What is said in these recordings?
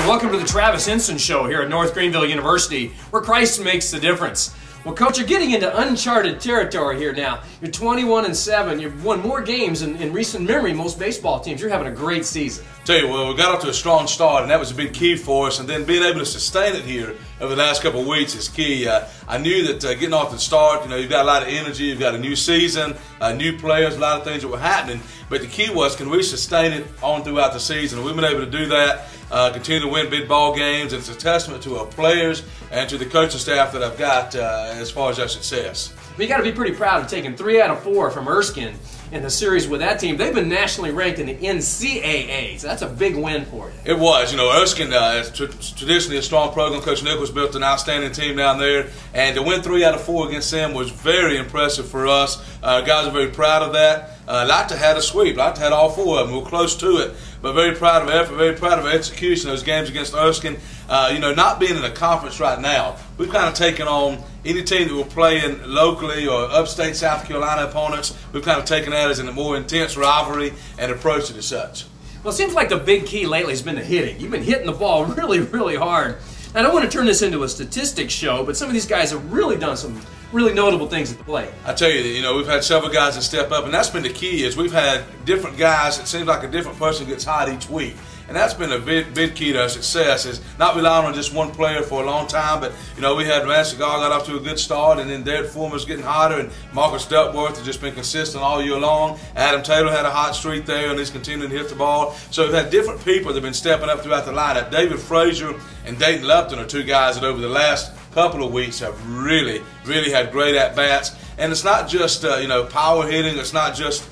welcome to the Travis Henson Show here at North Greenville University, where Christ makes the difference. Well, Coach, you're getting into uncharted territory here now. You're 21-7. You've won more games in recent memory than most baseball teams. You're having a great season. Tell you, well, we got off to a strong start, and that was a big key for us. And then being able to sustain it here over the last couple of weeks is key. I knew that getting off the start, you've got a lot of energy, you've got a new season, new players, a lot of things that were happening. But the key was, can we sustain it on throughout the season? And we've been able to do that, continue to win big ball games. And it's a testament to our players and to the coaching staff that I've got as far as our success. But you got to be pretty proud of taking 3 out of 4 from Erskine in the series with that team. They've been nationally ranked in the NCAA, so that's a big win for you. It was. Erskine is traditionally a strong program. Coach Nichols built an outstanding team down there, and to win 3 out of 4 against them was very impressive for us. Guys are very proud of that. Like to have a sweep, like to have all 4 of them. We're close to it, but very proud of effort, very proud of execution. Those games against Erskine, not being in a conference right now, we've kind of taken on any team that we're playing locally or upstate South Carolina opponents. We've kind of taken that as a more intense rivalry and approached it as such. Well, it seems like the big key lately has been the hitting. You've been hitting the ball really, really hard. I don't want to turn this into a statistics show, but some of these guys have really done some really notable things at the plate. I tell you, we've had several guys that step up, and that's been the key. Is we've had different guys. It seems like a different person gets hot each week, and that's been a big key to our success. Is not relying on just one player for a long time. But we had Stegall got off to a good start, and then Fulmer's getting hotter, and Marcus Duckworth has just been consistent all year long. Adam Taylor had a hot streak there, and he's continuing to hit the ball. So we've had different people that have been stepping up throughout the lineup. David Frazier and Dayton Lupton are 2 guys that over the last couple of weeks have really had great at-bats. And it's not just power hitting, it's not just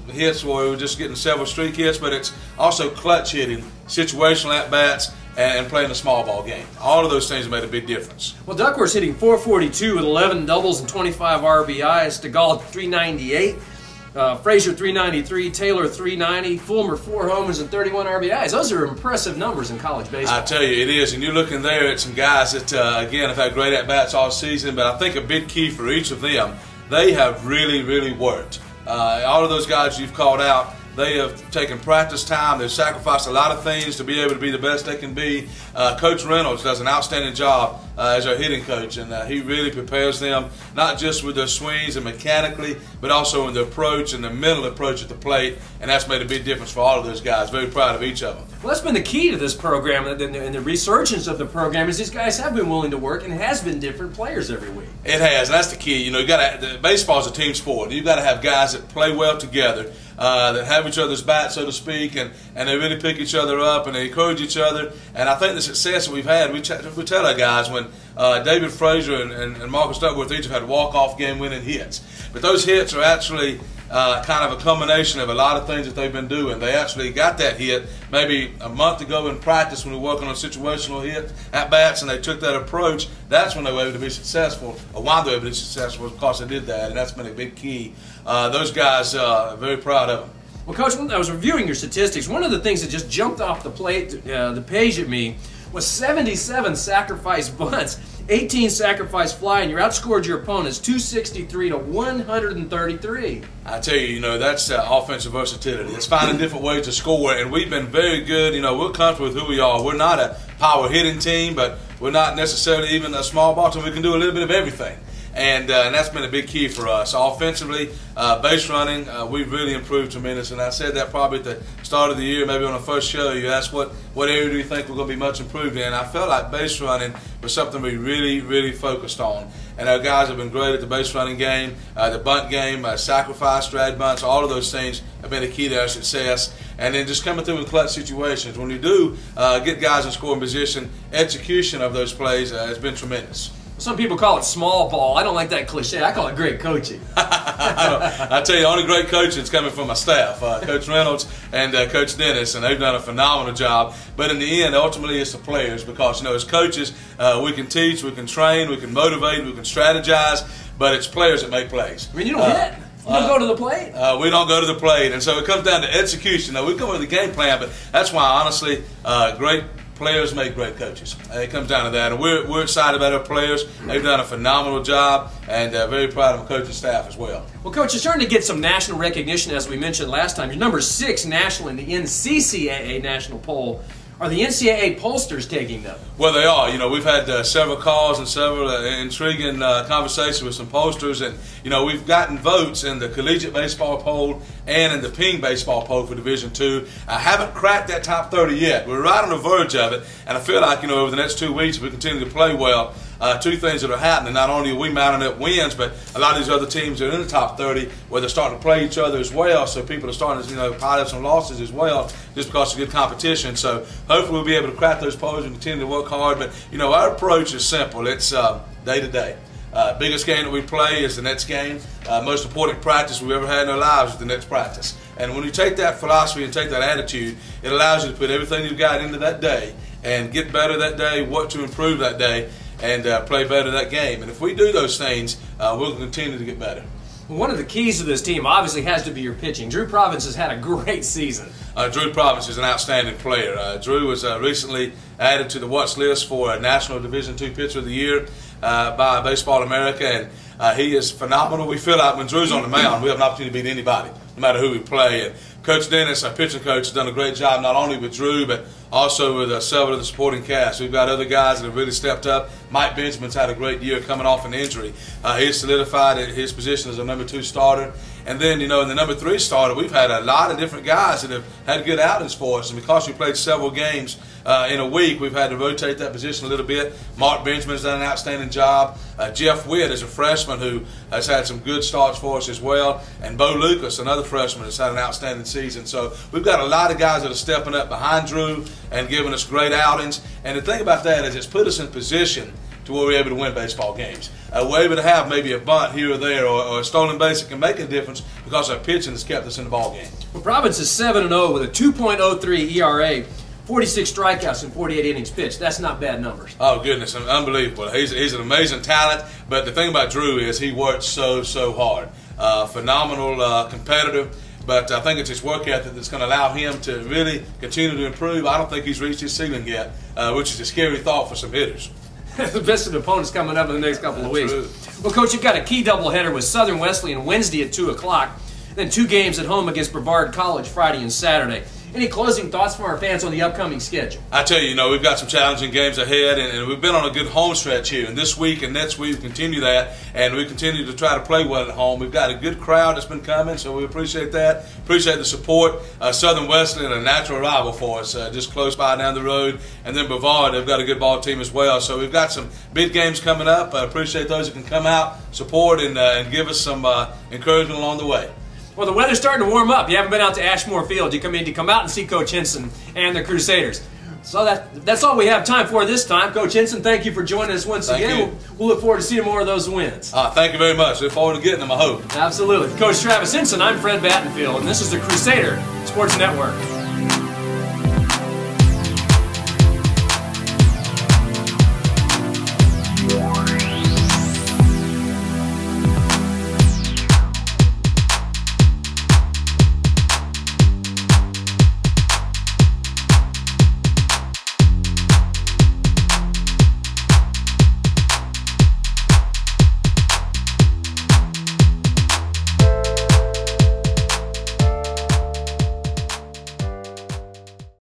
hits where we're just getting several streak hits, but it's also clutch hitting, situational at-bats, and playing a small ball game. All of those things have made a big difference. Well, Duckworth's hitting .442 with 11 doubles and 25 RBIs. Stegall .398. Frazier .393, Taylor .390, Fulmer 4 homers and 31 RBIs. Those are impressive numbers in collge baseball. I tell you, it is. And you're looking there at some guys that, again, have had great at-bats all season, but I think a big key for each of them, they have really worked. All of those guys you've called out, they have taken practice time. They've sacrificed a lot of things to be able to be the best they can be. Coach Reynolds does an outstanding job as our hitting coach, and he really prepares them, not just with their swings and mechanically, but also in the approach and the mental approach at the plate, and that's made a big difference for all of those guys. Very proud of each of them. Well, that's been the key to this program, and the resurgence of the program is these guys have been willing to work, and it has been different players every week. It has, and that's the key. Baseball is a team sport. You've got to have guys that play well together, that have each other's bats, so to speak, and they really pick each other up and they encourage each other. And I think the success that we've had, we tell our guys when David Frazier and Marcus Duckworth each have had walk-off game-winning hits. But those hits are actually kind of a combination of a lot of things that they've been doing. They actually got that hit maybe a month ago in practice when we were working on situational hit at-bats, and they took that approach. That's when they were able to be successful, or why they were able to be successful, because they did that, and that's been a big key. Those guys are very proud of them. Well, Coach, when I was reviewing your statistics, one of the things that just jumped off the page at me was 77 sacrifice bunts, 18 sacrifice fly, and you outscored your opponents 263 to 133. I tell you, that's offensive versatility. It's finding different ways to score, and we've been very good. We're comfortable with who we are. We're not a power hitting team, but we're not necessarily even a small ball team. We can do a little bit of everything. And that's been a big key for us. Offensively, base running, we've really improved tremendous. And I said that probably at the start of the year, maybe on the first show. You asked what area do you think we're going to be much improved in. I felt like base running was something we really focused on. And our guys have been great at the base running game, the bunt game, sacrifice, drag bunts, all of those things have been a key to our success. And then just coming through in clutch situations. When you do get guys in scoring position, execution of those plays has been tremendous. Some people call it small ball. I don't like that cliche. I call it great coaching. I tell you, only great coaching is coming from my staff, Coach Reynolds and Coach Dennis, and they've done a phenomenal job. But in the end, ultimately, it's the players because, as coaches, we can teach, we can train, we can motivate, we can strategize, but it's players that make plays. I mean, you don't hit. You don't go to the plate? We don't go to the plate, and so it comes down to execution. Now, we come with a game plan, but that's why, honestly, great players make great coaches. It comes down to that, and we're excited about our players. They've done a phenomenal job, and very proud of our coaching staff as well. Well, Coach, you're starting to get some national recognition, as we mentioned last time. You're number 6 national in the NCCAA national poll Are the NCAA pollsters taking them? Well, they are. You know, we've had several calls and several intriguing conversations with some pollsters, and you know, we've gotten votes in the collegiate baseball poll and in the ping baseball poll for Division II. I haven't cracked that top 30 yet. We're right on the verge of it, and I feel like, you know, over the next 2 weeks, if we continue to play well, two things that are happening. Not only are we mounting up wins, but a lot of these other teams are in the top 30 where they're starting to play each other as well. So people are starting to, you know, pile up some losses as well just because of good competition. So hopefully we'll be able to crack those polls and continue to work hard. But, you know, our approach is simple. It's day to day. Biggest game that we play is the next game. Most important practice we've ever had in our lives is the next practice. And when you take that philosophy and take that attitude, it allows you to put everything you've got into that day and get better that day, what to improve that day, and play better that game. And if we do those things, we'll continue to get better. Well, one of the keys to this team obviously has to be your pitching. Drew Provence has had a great season. Drew Provence is an outstanding player. Drew was recently added to the watch list for National Division II Pitcher of the Year by Baseball America, and he is phenomenal. We feel like when Drew's on the mound, we have an opportunity to beat anybody, no matter who we play. And Coach Dennis, our pitching coach, has done a great job not only with Drew, but also with several of the supporting cast. We've got other guys that have really stepped up. Mike Benjamin's had a great year coming off an injury. He's solidified his position as a number 2 starter. And then, you know, in the number 3 starter, we've had a lot of different guys that have had good outings for us. And because we played several games in a week, we've had to rotate that position a little bit. Mark Benjamin's done an outstanding job. Jeff Witt is a freshman who has had some good starts for us as well. And Bo Lucas, another freshman, has had an outstanding season. So we've got a lot of guys that are stepping up behind Drew and giving us great outings. And the thing about that is it's put us in position to where we're able to win baseball games. We're able to have maybe a bunt here or there or a stolen base that can make a difference because our pitching has kept us in the ball game. Well, Provence is 7-0 with a 2.03 ERA, 46 strikeouts in 48 innings pitched. That's not bad numbers. Oh, goodness, unbelievable. He's an amazing talent, but the thing about Drew is he works so hard. Phenomenal competitor. But I think it's his work ethic that's going to allow him to really continue to improve. I don't think he's reached his ceiling yet, which is a scary thought for some hitters. The best of the opponents coming up in the next couple of weeks. Well, Coach, you've got a key doubleheader with Southern Wesleyan Wednesday at 2 o'clock, then 2 games at home against Brevard College Friday and Saturday. Any closing thoughts from our fans on the upcoming schedule? I tell you, you know, we've got some challenging games ahead, and we've been on a good home stretch here. And this week and next week, we continue that, and we continue to try to play well at home. We've got a good crowd that's been coming, so we appreciate that. Appreciate the support. Southern Wesleyan, a natural rival for us, just close by down the road. And then Brevard, they've got a good ball team as well. So we've got some big games coming up. I appreciate those that can come out, support, and give us some encouragement along the way. Well, the weather's starting to warm up. You haven't been out to Ashmore Field. You come out and see Coach Henson and the Crusaders. So that's all we have time for this time. Coach Henson, thank you for joining us once again. We'll look forward to seeing more of those wins. Thank you very much. Look forward to getting them, I hope. Absolutely. Coach Travis Henson, I'm Fred Battenfield, and this is the Crusader Sports Network.